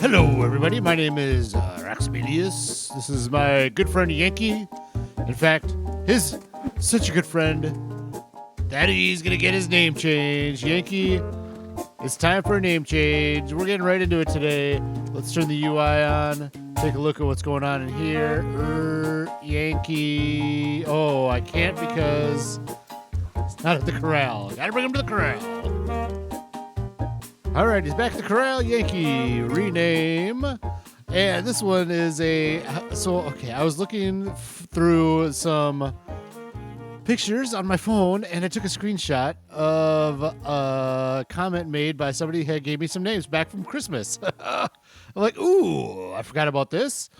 Hello, everybody. My name is Raxamelius. This is my good friend Yankee. In fact, his such a good friend that he's going to get his name changed. Yankee, it's time for a name change. We're getting right into it today. Let's turn the UI on. Take a look at what's going on in here. Yankee. Oh, I can't because it's not at the corral. Got to bring him to the corral. All right, he's back at the corral. Yankee, rename. And this one is I was looking through some pictures on my phone, and I took a screenshot of a comment made by somebody who gave me some names back from Christmas. I'm like, ooh, I forgot about this.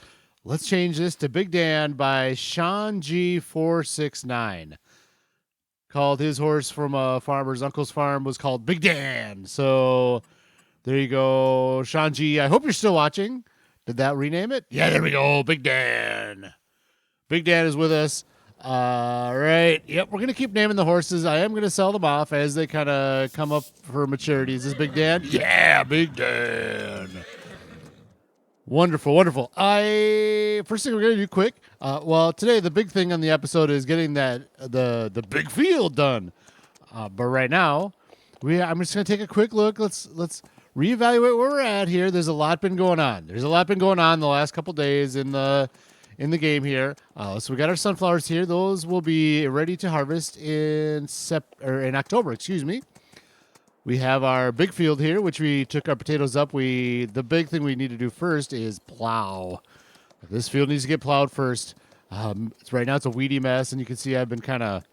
Let's change this to Big Dan by Sean G469. Called his horse from a farmer's uncle's farm was called Big Dan. So there you go, Sean G. I hope you're still watching. Did that rename it? Yeah, there we go, Big Dan. Big Dan is with us. All right. Yep, we're going to keep naming the horses. I am going to sell them off as they kind of come up for maturity. Is this Big Dan? Yeah, Big Dan. Wonderful, wonderful. First thing we're going to do quick. Today the big thing on the episode is getting the big field done. But right now, I'm just going to take a quick look. Let's reevaluate where we're at here. There's a lot been going on. There's a lot been going on the last couple days in the game here. So we got our sunflowers here. Those will be ready to harvest in October. Excuse me. We have our big field here, which we took our potatoes up. The big thing we need to do first is plow. This field needs to get plowed first. Right now it's a weedy mess, and you can see I've been kind of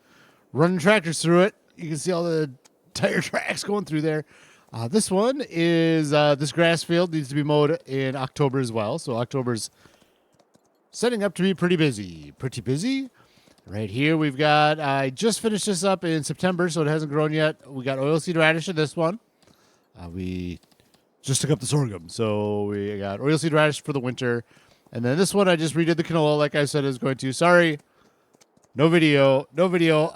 running tractors through it. You can see all the tire tracks going through there. This one is this grass field needs to be mowed in October as well. So October's setting up to be pretty busy. Pretty busy. Right here we've got, I just finished this up in September, so it hasn't grown yet. We got oilseed radish in this one. We just took up the sorghum, so we got oilseed radish for the winter. And then this one, I just redid the canola like I said I was going to. Sorry, no video.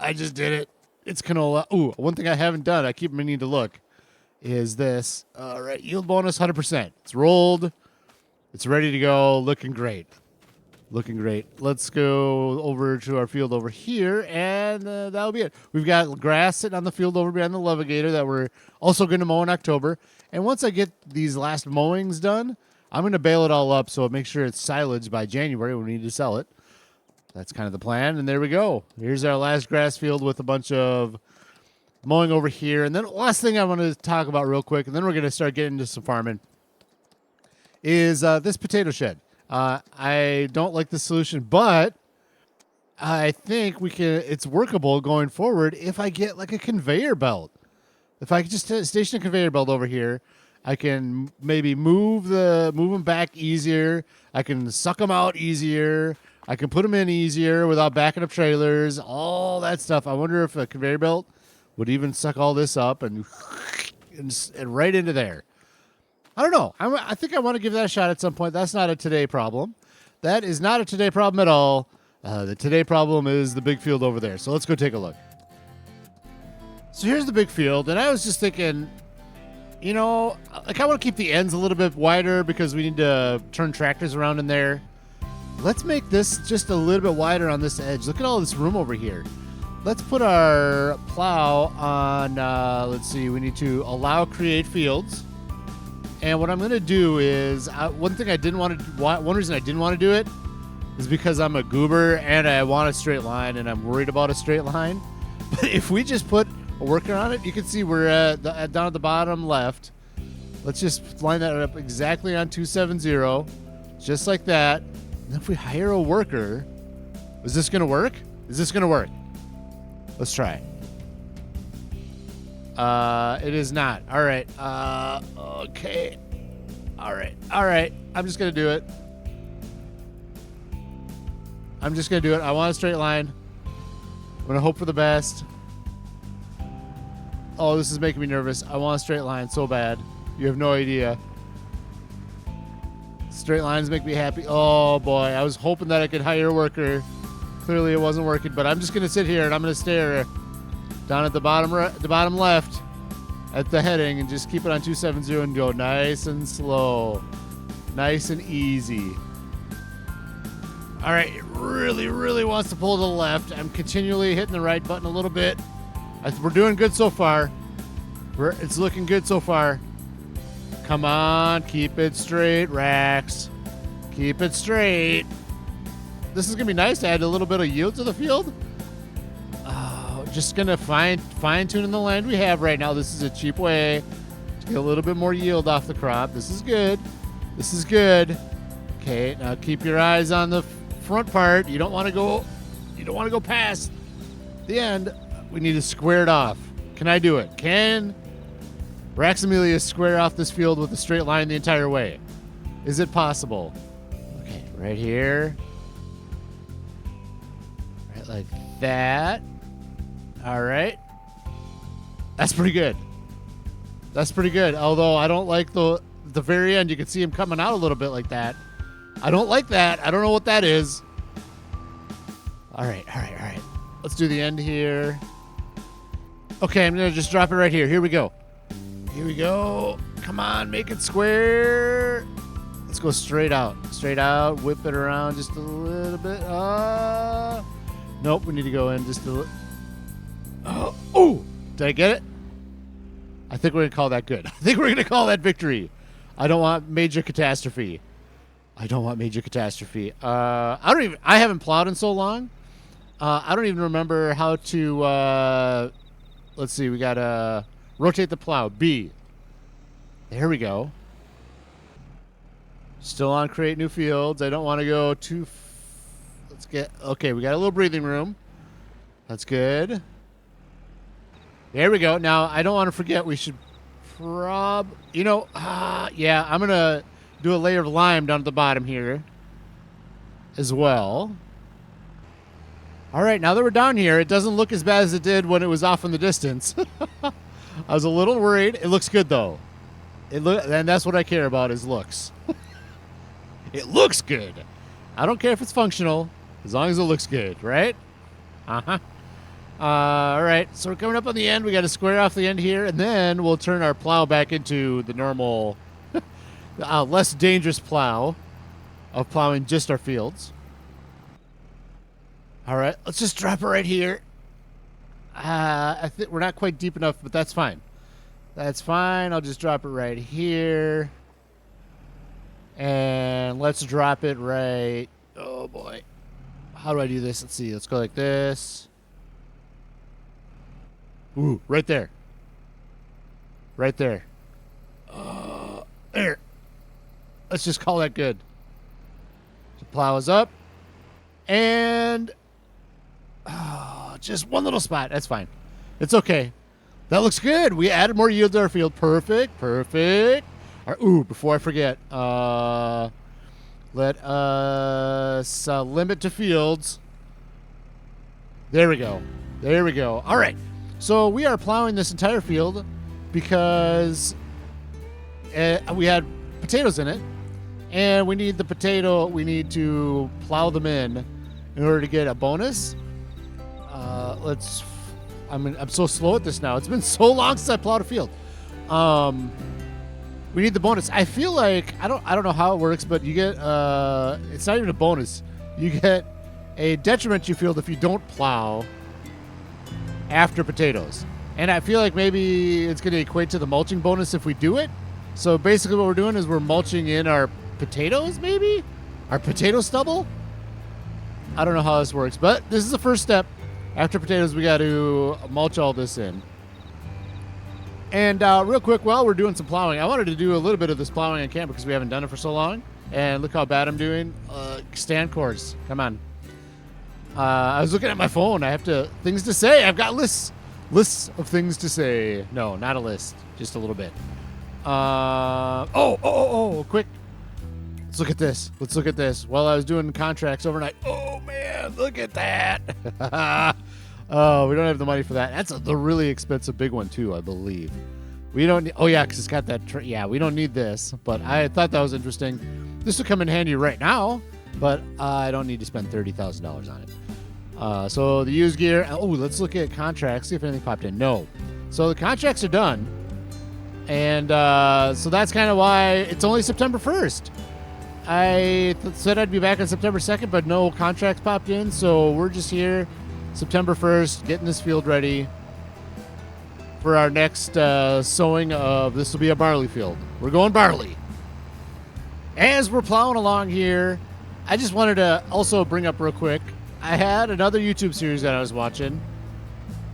I just did it. It's canola. Ooh, one thing I haven't done, I keep meaning to look, is this. All right, yield bonus 100%. It's rolled. It's ready to go. Looking great. Looking great. Let's go over to our field over here, and that'll be it. We've got grass sitting on the field over behind the levigator that we're also going to mow in October. And once I get these last mowings done, I'm going to bale it all up so make sure it's silage by January when we need to sell it. That's kind of the plan, and there we go. Here's our last grass field with a bunch of mowing over here. And then the last thing I want to talk about real quick, and then we're going to start getting into some farming, is this potato shed. I don't like the solution, but I think it's workable going forward if I get like a conveyor belt. If I could just station a conveyor belt over here, I can maybe move them back easier. I can suck them out easier. I can put them in easier without backing up trailers, all that stuff. I wonder if a conveyor belt would even suck all this up and right into there. I don't know. I think I want to give that a shot at some point. That's not a today problem. That is not a today problem at all. The today problem is the big field over there. So let's go take a look. So here's the big field. And I was just thinking, I want to keep the ends a little bit wider because we need to turn tractors around in there. Let's make this just a little bit wider on this edge. Look at all this room over here. Let's put our plow on, let's see, we need to allow create fields. And what I'm going to do is, one reason I didn't want to do it is because I'm a goober and I want a straight line and I'm worried about a straight line. But if we just put a worker on it, you can see we're down at the bottom left. Let's just line that up exactly on 270, just like that. And if we hire a worker, is this going to work? Is this going to work? Let's try. It is not. All right. Okay. All right. I'm just going to do it. I want a straight line. I'm going to hope for the best. Oh, this is making me nervous. I want a straight line so bad. You have no idea. Straight lines make me happy. Oh, boy. I was hoping that I could hire a worker. Clearly it wasn't working, but I'm just going to sit here and I'm going to stare down at the bottom left. at the heading and just keep it on 270 and go nice and slow. Nice and easy. All right, it really, really wants to pull to the left. I'm continually hitting the right button a little bit. We're doing good so far. It's looking good so far. Come on, keep it straight, Rax. Keep it straight. This is going to be nice to add a little bit of yield to the field. Just going to fine-tune the land we have right now. This is a cheap way to get a little bit more yield off the crop. This is good. This is good. Okay, now keep your eyes on the front part. You don't want to go past the end. We need to square it off. Can I do it? Can Raxamelius square off this field with a straight line the entire way? Is it possible? Okay, right here. Right like that. All right. That's pretty good. That's pretty good. Although I don't like the very end. You can see him coming out a little bit like that. I don't like that. I don't know what that is. All right. Let's do the end here. Okay, I'm going to just drop it right here. Here we go. Here we go. Come on, make it square. Let's go straight out. Straight out. Whip it around just a little bit. Nope, we need to go in just a little. Oh, did I get it? I think we're going to call that good. I think we're going to call that victory. I don't want major catastrophe. I haven't plowed in so long. I don't even remember how to, let's see, we got to rotate the plow. B. There we go. Still on create new fields. I don't want to go too, okay, we got a little breathing room. That's good. There we go. Now, I don't want to forget we should yeah, I'm going to do a layer of lime down at the bottom here as well. All right, now that we're down here, it doesn't look as bad as it did when it was off in the distance. I was a little worried. It looks good, though. And that's what I care about is looks. It looks good. I don't care if it's functional, as long as it looks good, right? Uh-huh. All right, so we're coming up on the end. We got to square off the end here, and then we'll turn our plow back into the normal, less dangerous plow of plowing just our fields. All right, let's just drop it right here. I think we're not quite deep enough, but that's fine. That's fine. I'll just drop it right here. And let's drop it right. Oh, boy. How do I do this? Let's see. Let's go like this. Ooh, right there. Right there. There. Let's just call that good. The plow is up. And just one little spot. That's fine. It's okay. That looks good. We added more yield to our field. Perfect. Perfect. All right, before I forget, let us limit to fields. There we go. There we go. All right. So we are plowing this entire field because we had potatoes in it, and we need to plow them in order to get a bonus. I'm so slow at this now. It's been so long since I plowed a field. We need the bonus. I feel like I don't know how it works, but you get it's not even a bonus. You get a detriment to your field if you don't plow after potatoes. And I feel like maybe it's going to equate to the mulching bonus if we do it. So basically what we're doing is we're mulching in our potatoes, maybe? Our potato stubble? I don't know how this works, but this is the first step. After potatoes, we got to mulch all this in. And real quick, while we're doing some plowing, I wanted to do a little bit of this plowing on camera because we haven't done it for so long. And look how bad I'm doing. Stand course. Come on. I was looking at my phone. I have things to say. I've got lists of things to say. No, not a list. Just a little bit. Quick. Let's look at this. Let's look at this. While I was doing contracts overnight. Oh, man. Look at that. Oh, we don't have the money for that. That's the really expensive big one, too, I believe. We don't need... Oh, yeah, because it's got that... Yeah, we don't need this. But I thought that was interesting. This would come in handy right now. But I don't need to spend $30,000 on it. So the used gear. Oh, let's look at contracts. See if anything popped in. No. So the contracts are done. And so that's kind of why it's only September 1st. I said I'd be back on September 2nd, but no contracts popped in, so we're just here September 1st, getting this field ready for our next sowing of, this will be a barley field. We're going barley. As we're plowing along here, I just wanted to also bring up real quick, I had another YouTube series that I was watching,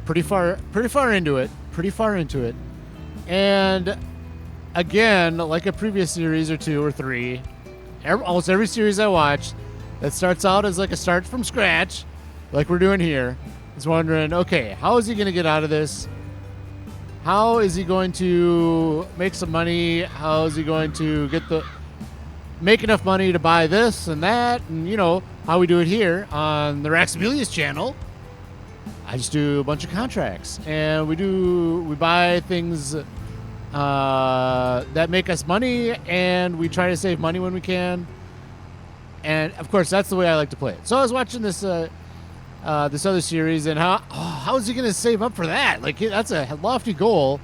pretty far into it, and again, like a previous series or 2 or 3, almost every series I watch that starts out as like a start from scratch, like we're doing here, is wondering, okay, how is he going to get out of this? How is he going to make some money? How is he going to make enough money to buy this and that? And you know how we do it here on the Raxamelius channel. I just do a bunch of contracts, and we buy things that make us money, and we try to save money when we can. And of course, that's the way I like to play it. So I was watching this this other series, and how is he going to save up for that? Like, that's a lofty goal.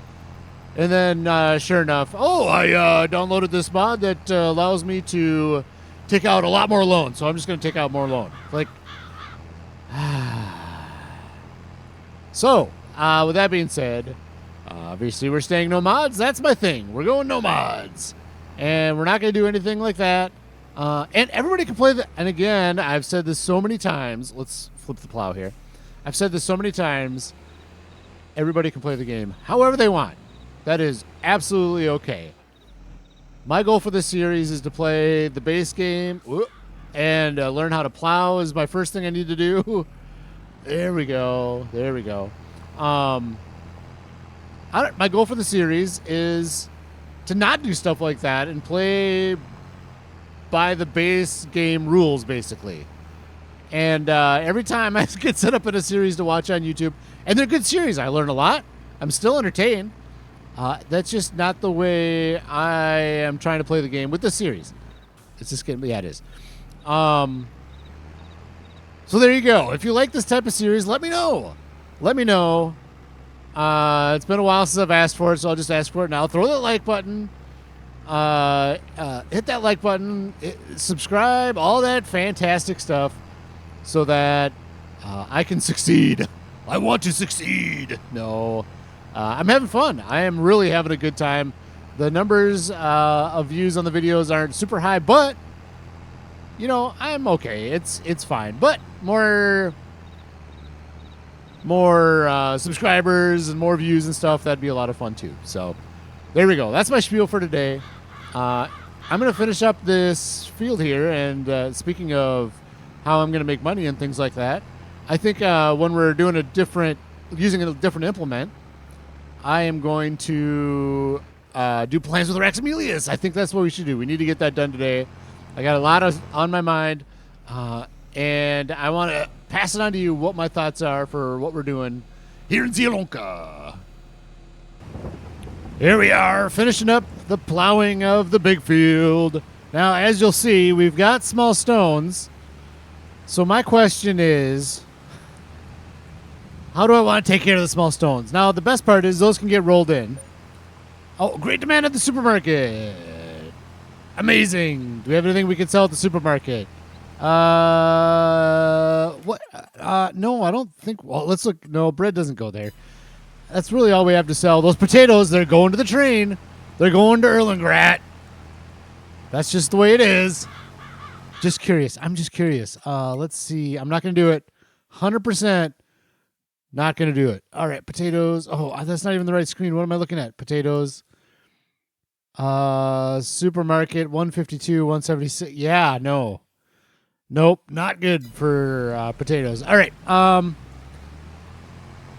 And then, sure enough, I downloaded this mod that allows me to take out a lot more loans. So I'm just going to take out more loan. Like, so with that being said, obviously we're staying no mods. That's my thing. We're going no mods, and we're not going to do anything like that. And everybody can play and again, I've said this so many times. Let's flip the plow here. I've said this so many times. Everybody can play the game however they want. That is absolutely okay. My goal for this series is to play the base game and learn how to plow is my first thing I need to do. There we go. My goal for the series is to not do stuff like that and play by the base game rules, basically. And every time I get set up in a series to watch on YouTube, and they're good series, I learn a lot. I'm still entertained. That's just not the way I am trying to play the game with the series. It's just getting, yeah, it is. So there you go. If you like this type of series, let me know. It's been a while since I've asked for it, so I'll just ask for it now. Throw that like button. Hit that like button. Subscribe. All that fantastic stuff, so that I can succeed. I want to succeed. No. I'm having fun. I am really having a good time. The numbers of views on the videos aren't super high, but you know, I'm okay. It's fine. But more subscribers and more views and stuff, that'd be a lot of fun too. So there we go. That's my spiel for today. I'm going to finish up this field here, and speaking of how I'm going to make money and things like that, I think when we're doing using a different implement, I am going to do plans with Raxamelius. I think that's what we should do. We need to get that done today. I got a lot on my mind, and I want to pass it on to you what my thoughts are for what we're doing here in Zielonka. Here we are, finishing up the plowing of the big field. Now, as you'll see, we've got small stones. So my question is, how do I want to take care of the small stones? Now, the best part is those can get rolled in. Oh, great demand at the supermarket. Amazing. Do we have anything we can sell at the supermarket? What? No, I don't think. Well, let's look. No, bread doesn't go there. That's really all we have to sell. Those potatoes, they're going to the train. They're going to Erlengrat. That's just the way it is. Just curious. I'm just curious. Let's see. I'm not going to do it. 100%. Not going to do it. All right, potatoes. Oh, that's not even the right screen. What am I looking at? Potatoes. Supermarket, 152, 176. Yeah, no. Nope, not good for potatoes. All right.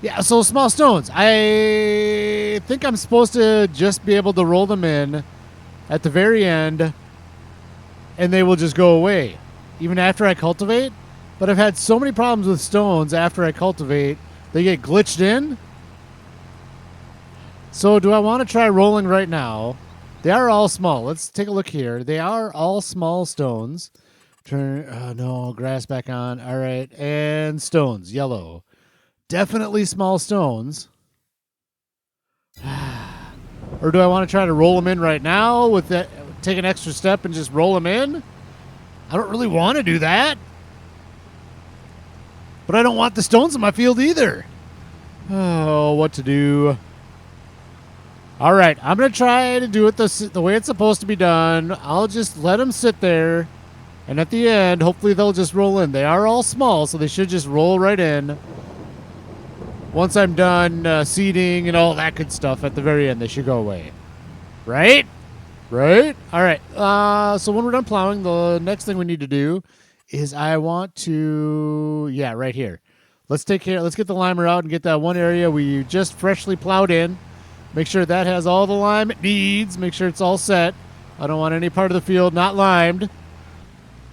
Yeah, so small stones. I think I'm supposed to just be able to roll them in at the very end, and they will just go away, even after I cultivate. But I've had so many problems with stones after I cultivate. They get glitched in. So do I want to try rolling right now? They are all small. Let's take a look here. They are all small stones. Turn, no, grass back on. All right, and stones, yellow. Definitely small stones. Or do I want to try to roll them in right now with that, take an extra step and just roll them in? I don't really want to do that. But I don't want the stones in my field either. Oh, what to do? All right, I'm going to try to do it the way it's supposed to be done. I'll just let them sit there. And at the end, hopefully they'll just roll in. They are all small, so they should just roll right in. Once I'm done seeding and all that good stuff at the very end, they should go away. Right? Right? All right. So when we're done plowing, the next thing we need to do is I want to... Yeah, right here. Let's get the limer out and get that one area we just freshly plowed in. Make sure that has all the lime it needs. Make sure it's all set. I don't want any part of the field not limed.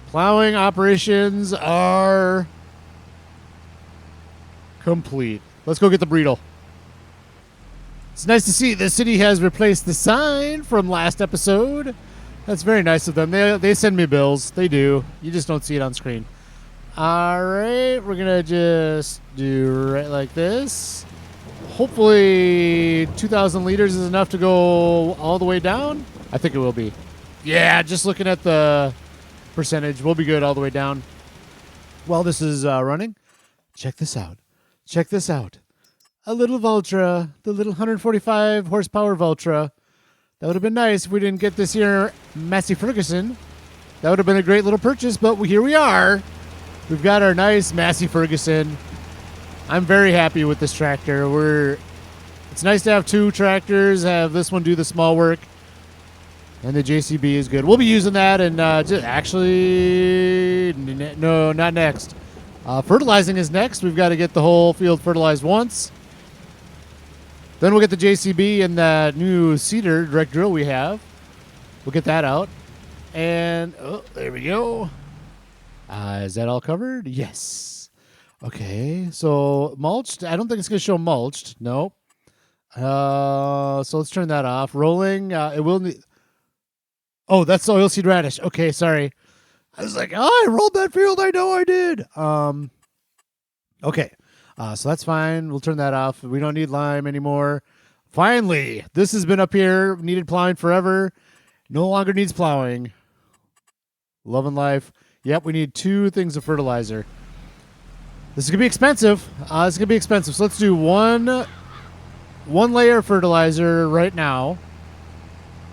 Plowing operations are complete. Let's go get the Breedle. It's nice to see the city has replaced the sign from last episode. That's very nice of them. They send me bills. They do. You just don't see it on screen. All right. We're going to just do right like this. Hopefully 2,000 liters is enough to go all the way down. I think it will be. Yeah, just looking at the percentage, we'll be good all the way down. While this is running, check this out. Check this out. A little Valtra, the little 145 horsepower Valtra. That would have been nice if we didn't get this here Massey Ferguson. That would have been a great little purchase, but here we are. We've got our nice Massey Ferguson. I'm very happy with this tractor. It's nice to have two tractors, have this one do the small work, and the JCB is good. We'll be using that, and no, not next. Fertilizing is next. We've got to get the whole field fertilized once. Then we'll get the JCB and that new seeder direct drill we have. We'll get that out. And, oh, there we go. Is that all covered? Yes. Okay, so mulched. I don't think it's going to show mulched. No. So let's turn that off. Rolling. It will need... Oh, that's the oilseed radish. Okay, sorry. I was like, oh, I rolled that field. I know I did. Okay. So that's fine. We'll turn that off. We don't need lime anymore. Finally, this has been up here. Needed plowing forever. No longer needs plowing. Love and life. Yep, we need 2 things of fertilizer. This is going to be expensive. So let's do one layer of fertilizer right now.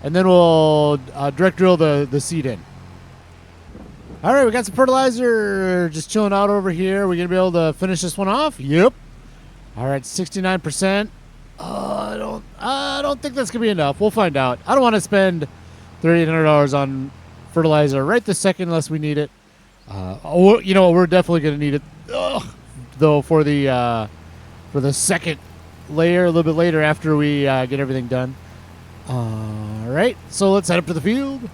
And then we'll direct drill the seed in. All right, we got some fertilizer just chilling out over here. We're going to be able to finish this one off? Yep. All right, 69%. I don't think that's going to be enough. We'll find out. I don't want to spend $3,800 on fertilizer right this second unless we need it. You know, we're definitely going to need it, though, for the second layer a little bit later after we get everything done. All right, so let's head up to the field.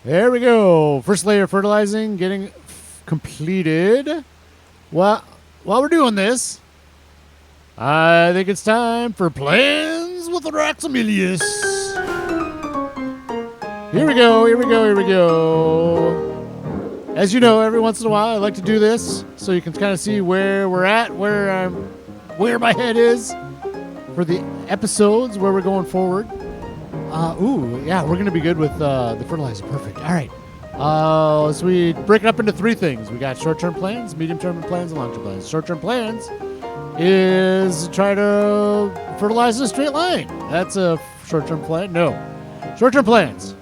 There we go. First layer of fertilizing getting completed. While we're doing this, I think it's time for plans with Raxamelius. Here we go. As you know, every once in a while I like to do this so you can kind of see where we're at, where my head is for the episodes, where we're going forward. Yeah, we're going to be good with the fertilizer. Perfect. All right. So we break it up into 3 things. We got short-term plans, medium-term plans, and long-term plans. Short-term plans is try to fertilize in a straight line. That's a short-term plan. No. Short-term plans.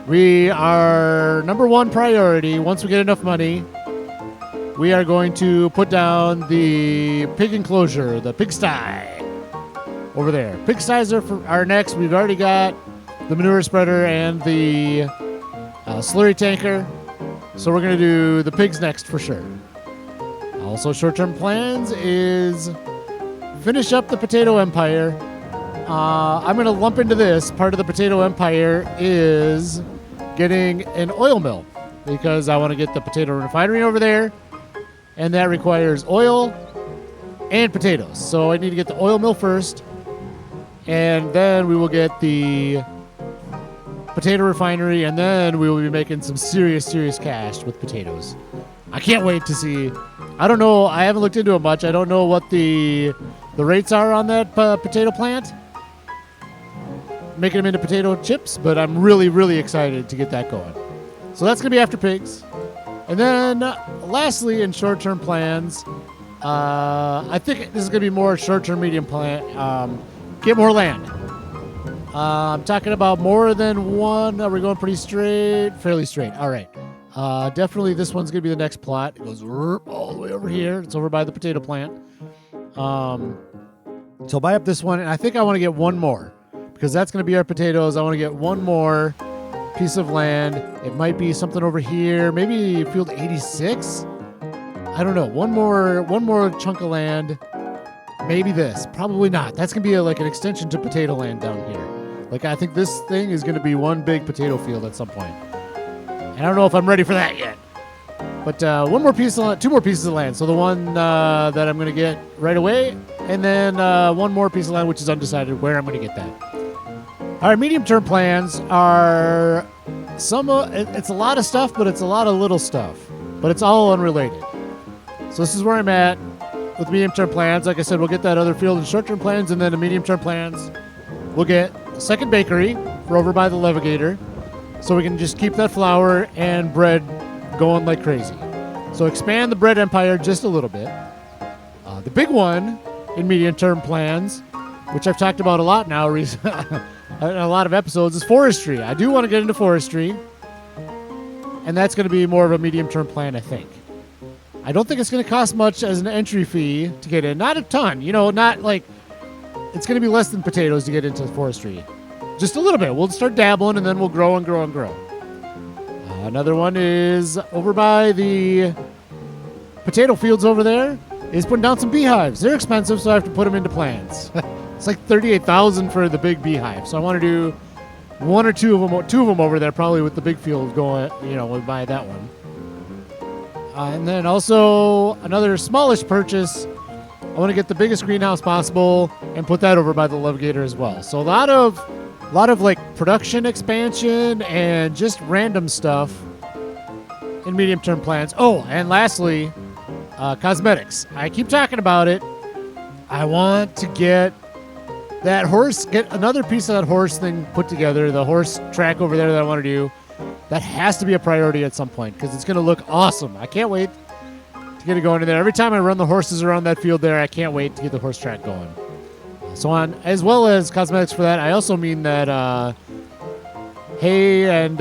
We are number 1 priority. Once we get enough money, we are going to put down the pig enclosure, the pigsty. Over there. Pigsties are next. We've already got the manure spreader and the slurry tanker. So we're going to do the pigs next for sure. Also, short-term plans is finish up the potato empire. I'm going to lump into this. Part of the potato empire is getting an oil mill because I want to get the potato refinery over there. And that requires oil and potatoes. So I need to get the oil mill first. And then we will get the potato refinery, and then we will be making some serious cash with potatoes. I can't wait to see. I don't know. I haven't looked into it much. I don't know what the rates are on that potato plant. making them into potato chips, but I'm really, really excited to get that going. So that's going to be after pigs. And then lastly, in short-term plans, I think this is going to be more short-term, medium plan. Get more land. I'm talking about more than one. Are we going pretty straight? Fairly straight. All right. Definitely this one's going to be the next plot. It goes all the way over here. It's over by the potato plant. So I'll buy up this one, and I think I want to get one more because that's going to be our potatoes. I want to get one more piece of land. It might be something over here, maybe field 86. I don't know. One more chunk of land. Maybe this. Probably not. That's going to be like an extension to potato land down here. Like, I think this thing is going to be one big potato field at some point. And I don't know if I'm ready for that yet. But two more pieces of land. So the one that I'm going to get right away, and then one more piece of land, which is undecided where I'm going to get that. All right, medium-term plans are it's a lot of stuff, but it's a lot of little stuff. But it's all unrelated. So this is where I'm at with medium-term plans. Like I said, we'll get that other field in short-term plans, and then the medium-term plans, we'll get a second bakery for over by the Levigator, so we can just keep that flour and bread going like crazy. So expand the bread empire just a little bit. The big one in medium-term plans, which I've talked about a lot now recently, in a lot of episodes, is forestry. I do want to get into forestry, and that's going to be more of a medium-term plan, I think. I don't think it's going to cost much as an entry fee to get in. Not a ton. Not like... It's going to be less than potatoes to get into forestry. Just a little bit. We'll start dabbling, and then we'll grow and grow and grow. Another one is over by the potato fields over there, is putting down some beehives. They're expensive, so I have to put them into plans. It's like $38,000 for the big beehive. So I want to do one or two of them over there, probably with the big field going, we'll buy that one. And then also another smallish purchase. I want to get the biggest greenhouse possible and put that over by the Levigator as well. So a lot of like production expansion and just random stuff in medium-term plans. Oh, and lastly, cosmetics. I keep talking about it. I want to get another piece of that horse thing put together, the horse track over there that I want to do. That has to be a priority at some point because it's going to look awesome. I can't wait to get it going in there. Every time I run the horses around that field there, I can't wait to get the horse track going. So on, as well as cosmetics for that, I also mean that hay and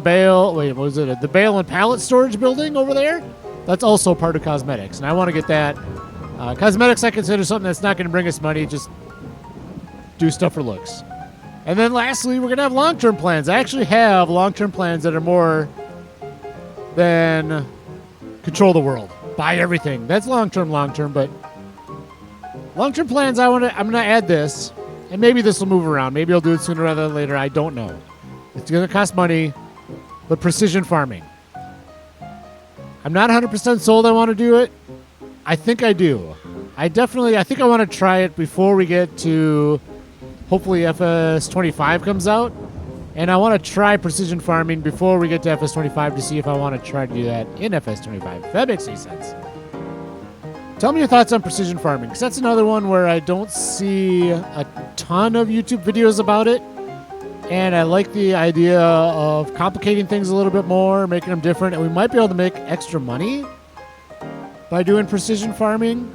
bale. Wait, what was it? The bale and pallet storage building over there. That's also part of cosmetics, and I want to get that. Cosmetics, I consider something that's not going to bring us money. Just do stuff for looks. And then lastly, we're going to have long-term plans. I actually have long-term plans that are more than control the world, buy everything. That's long-term, but long-term plans, I'm going to add this, and maybe this will move around. Maybe I'll do it sooner rather than later. I don't know. It's going to cost money, but precision farming. I'm not 100% sold I want to do it. I think I do. I think I want to try it before we get to, hopefully FS22 comes out. And I want to try precision farming before we get to FS22 to see if I want to try to do that in FS22. If that makes any sense. Tell me your thoughts on precision farming, because that's another one where I don't see a ton of YouTube videos about it. And I like the idea of complicating things a little bit more, making them different, and we might be able to make extra money by doing precision farming.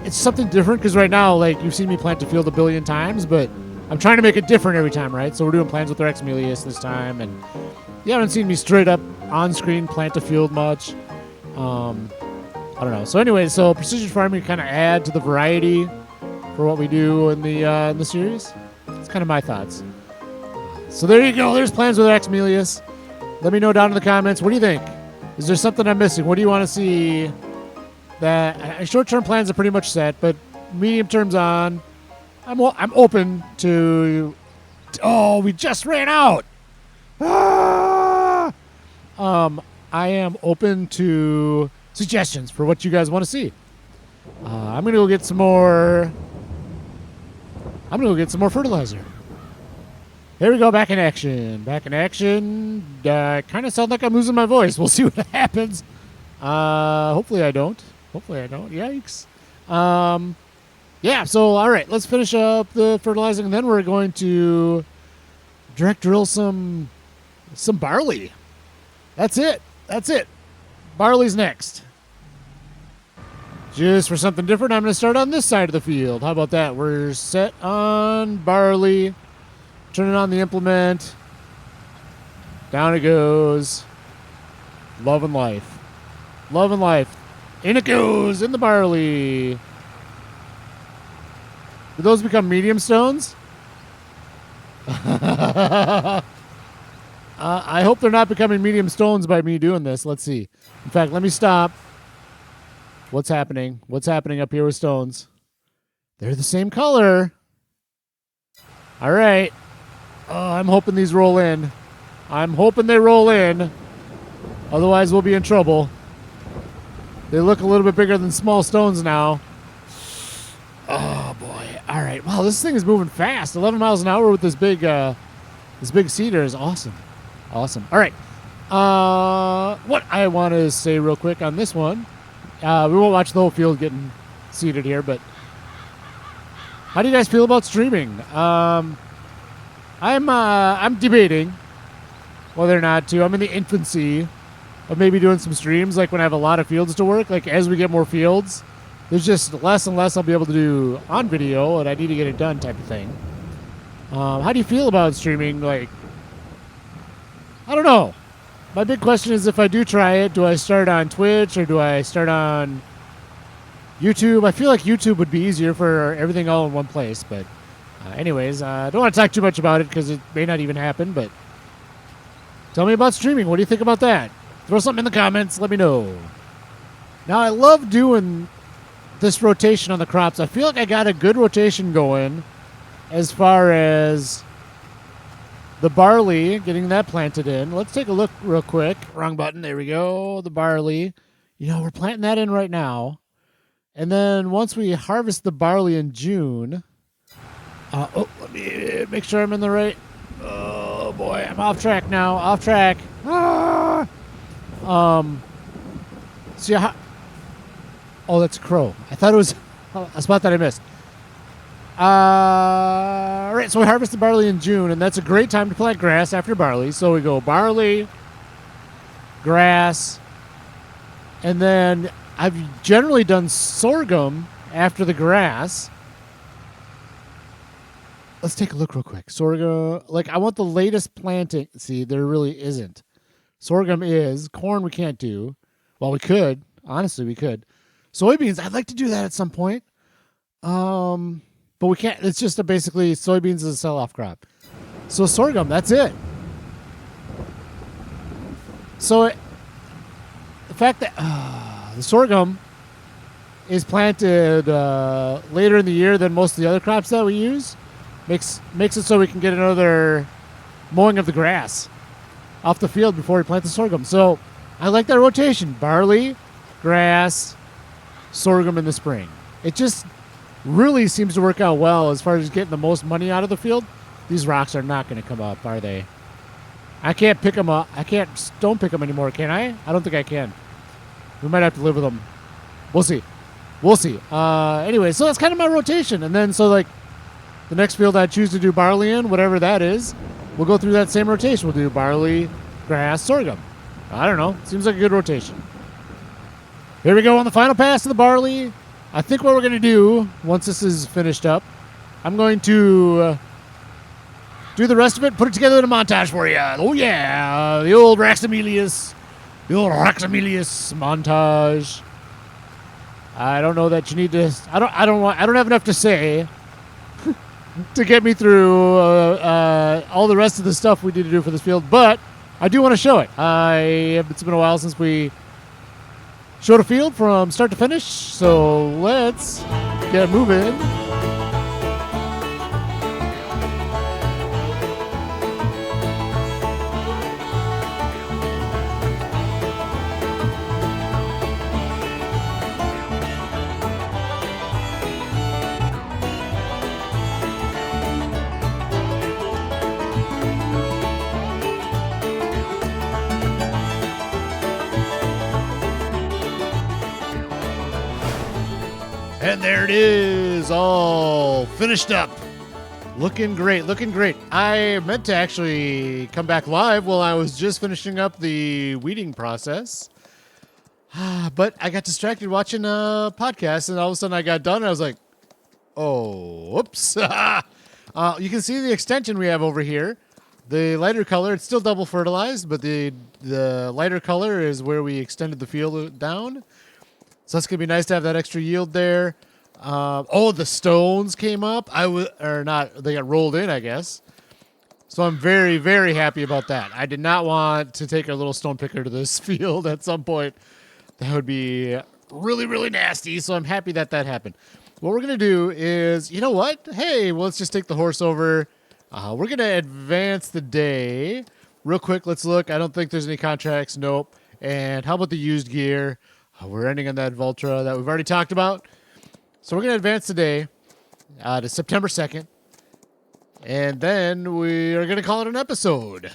It's something different, because right now, like, you've seen me plant a field a billion times, but I'm trying to make it different every time, right? So we're doing plans with Raxamelius this time, and you haven't seen me straight up on screen plant a field much. I don't know. So anyway, so precision farming kind of add to the variety for what we do in the series. It's kind of my thoughts. So there you go. There's plans with Raxamelius. Let me know down in the comments. What do you think? Is there something I'm missing? What do you want to see? That short-term plans are pretty much set, but medium terms on. I'm open to. Oh, we just ran out. Ah! I am open to suggestions for what you guys want to see. I'm gonna go get some more. Fertilizer. Here we go, back in action. Kind of sound like I'm losing my voice. We'll see what happens. Hopefully I don't. Yikes. Yeah, so all right, let's finish up the fertilizing, and then we're going to direct drill some barley. That's it. That's it. Barley's next. Just for something different, I'm going to start on this side of the field. How about that? We're set on barley. Turning on the implement. Down it goes. Love and life. Love and life. In it goes. In the barley. Do those become medium stones? I hope they're not becoming medium stones by me doing this. Let's see. In fact, let me stop. What's happening? What's happening up here with stones? They're the same color. All right. I'm hoping these roll in. I'm hoping they roll in. Otherwise, we'll be in trouble. They look a little bit bigger than small stones now. Oh, boy. All right. Wow, this thing is moving fast. 11 miles an hour with this big cedar is awesome. Awesome. All right. What I want to say real quick on this one. We won't watch the whole field getting seeded here, but how do you guys feel about streaming? I'm debating whether or not to. I'm in the infancy of maybe doing some streams, like when I have a lot of fields to work. Like as we get more fields, there's just less and less I'll be able to do on video, and I need to get it done type of thing. How do you feel about streaming? Like, I don't know. My big question is, if I do try it, do I start on Twitch or do I start on YouTube? I feel like YouTube would be easier for everything all in one place. But anyways, I don't want to talk too much about it because it may not even happen. But tell me about streaming. What do you think about that? Throw something in the comments. Let me know. Now, I love doing this rotation on the crops. I feel like I got a good rotation going as far as the barley, getting that planted in. Let's take a look real quick. Wrong button. There we go. The barley. You know, we're planting that in right now. And then once we harvest the barley in June... let me make sure I'm in the right... Oh, boy. I'm off track now. Off track. See how... Oh, that's a crow. I thought it was a spot that I missed. All right, so we harvest the barley in June, and that's a great time to plant grass after barley. So we go barley, grass, and then I've generally done sorghum after the grass. Let's take a look real quick. Sorghum, like I want the latest planting. See, there really isn't. Sorghum is. Corn we can't do. Well, we could. Honestly, we could. Soybeans, I'd like to do that at some point. But we can't. It's just basically soybeans is a sell-off crop. So sorghum, that's it. So the fact that the sorghum is planted later in the year than most of the other crops that we use makes it so we can get another mowing of the grass off the field before we plant the sorghum. So I like that rotation: barley, grass, sorghum in the spring. It just really seems to work out well as far as getting the most money out of the field. These rocks are not going to come up, are they? I can't pick them up. I can't stone pick them anymore, can I? I don't think I can. We might have to live with them. We'll see. We'll see. Anyway, so that's kind of my rotation. And then, so like, the next field I choose to do barley in, whatever that is, we'll go through that same rotation. We'll do barley, grass, sorghum. I don't know. Seems like a good rotation. Here we go on the final pass of the barley. I think what we're going to do, once this is finished up, I'm going to do the rest of it, put it together in a montage for you. Oh, yeah. The old Raxamelius. The old Raxamelius montage. I don't know that you need to... I don't have enough to say to get me through all the rest of the stuff we need to do for this field, but I do want to show it. It's been a while since we showed a field from start to finish, so let's get moving. And there it is, all finished up. Looking great, looking great. I meant to actually come back live while I was just finishing up the weeding process. But I got distracted watching a podcast, and all of a sudden I got done, and I was like, oh, whoops. You can see the extension we have over here. The lighter color, it's still double fertilized, but the lighter color is where we extended the field down. So it's going to be nice to have that extra yield there. The stones came up. They got rolled in, I guess. So I'm very, very happy about that. I did not want to take a little stone picker to this field at some point. That would be really, really nasty. So I'm happy that happened. What we're going to do is, you know what? Hey, well, let's just take the horse over. We're going to advance the day. Real quick, let's look. I don't think there's any contracts. Nope. And how about the used gear? We're ending on that Vultra that we've already talked about. So we're going to advance the day to September 2nd. And then we are going to call it an episode.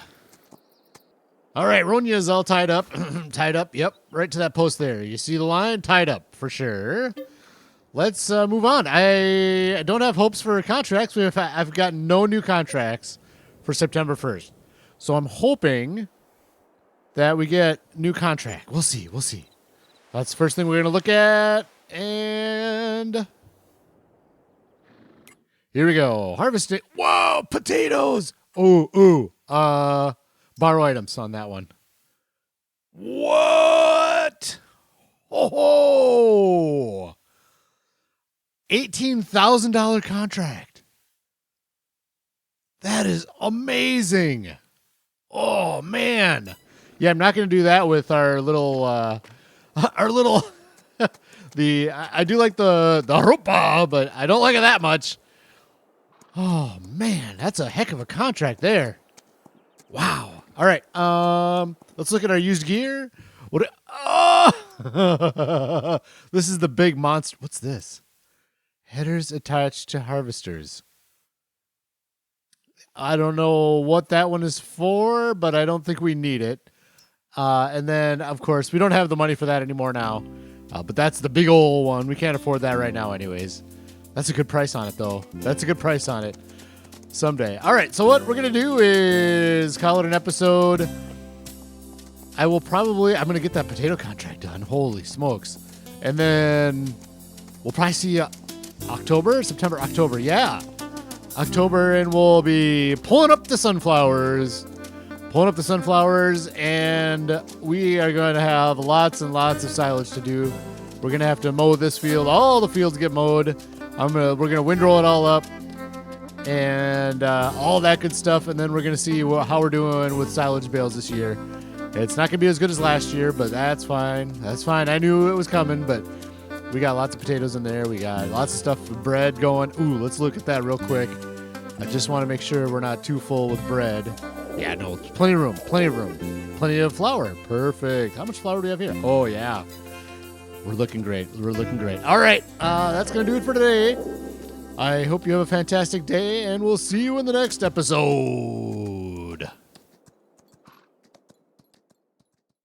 All right, Ronya's all tied up. Tied up, yep, right to that post there. You see the line? Tied up, for sure. Let's move on. I don't have hopes for contracts. I've got no new contracts for September 1st. So I'm hoping that we get new contract. We'll see. That's the first thing we're going to look at. And here we go. Harvesting. Whoa, potatoes. Ooh. Borrow items on that one. What? Oh, $18,000 contract. That is amazing. Oh, man. Yeah, I'm not going to do that with our little, I do like the rupa, but I don't like it that much. Oh, man, that's a heck of a contract there. Wow. All right, let's look at our used gear. This is the big monster. What's this? Headers attached to harvesters. I don't know what that one is for, but I don't think we need it. And then, of course, we don't have the money for that anymore now. But that's the big old one. We can't afford that right now anyways. That's a good price on it, though. That's a good price on it. Someday. All right, so what we're going to do is call it an episode. I'm going to get that potato contract done. Holy smokes. And then we'll probably see September, October. Yeah. October, and we'll be pulling up the sunflowers, and we are going to have lots and lots of silage to do. We're going to have to mow this field. All the fields get mowed. We're going to windrow it all up and all that good stuff. And then we're going to see how we're doing with silage bales this year. It's not going to be as good as last year, but that's fine. I knew it was coming, but we got lots of potatoes in there. We got lots of stuff for bread going. Ooh, let's look at that real quick. I just want to make sure we're not too full with bread. Yeah, no, plenty of room. Plenty of flour. Perfect. How much flour do we have here? Oh, yeah. We're looking great. All right, that's going to do it for today. I hope you have a fantastic day, and we'll see you in the next episode.